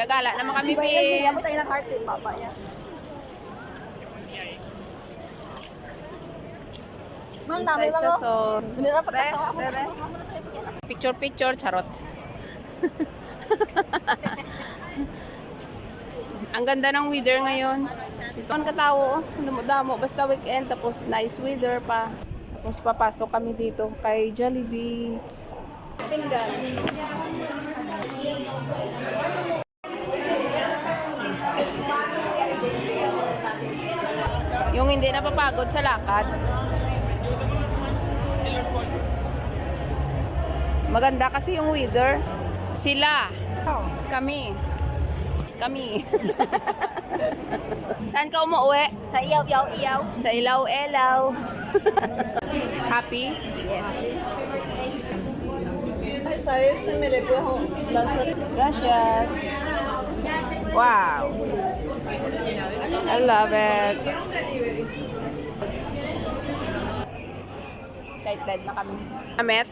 Gagala naman kami, Iba Pi. ilan din. Amo tayo ng heart sa baba niya. Ma'am, namin Inside mga. sa son. Hindi na patawa ako. Picture, charot. Ang ganda ng weather ngayon. Dito ang katao, damo-damo. Basta weekend, tapos nice weather pa. Tapos papasok kami dito kay Jollibee. Pinggan. Yung hindi napapagod sa lakad. Maganda kasi yung weather. Sila. Kami. Saan ka umuwi? Sa iyaw. Sa Ilaw-Elaw. Happy? Gracias. Wow. I love it. Excited na kami. Amet?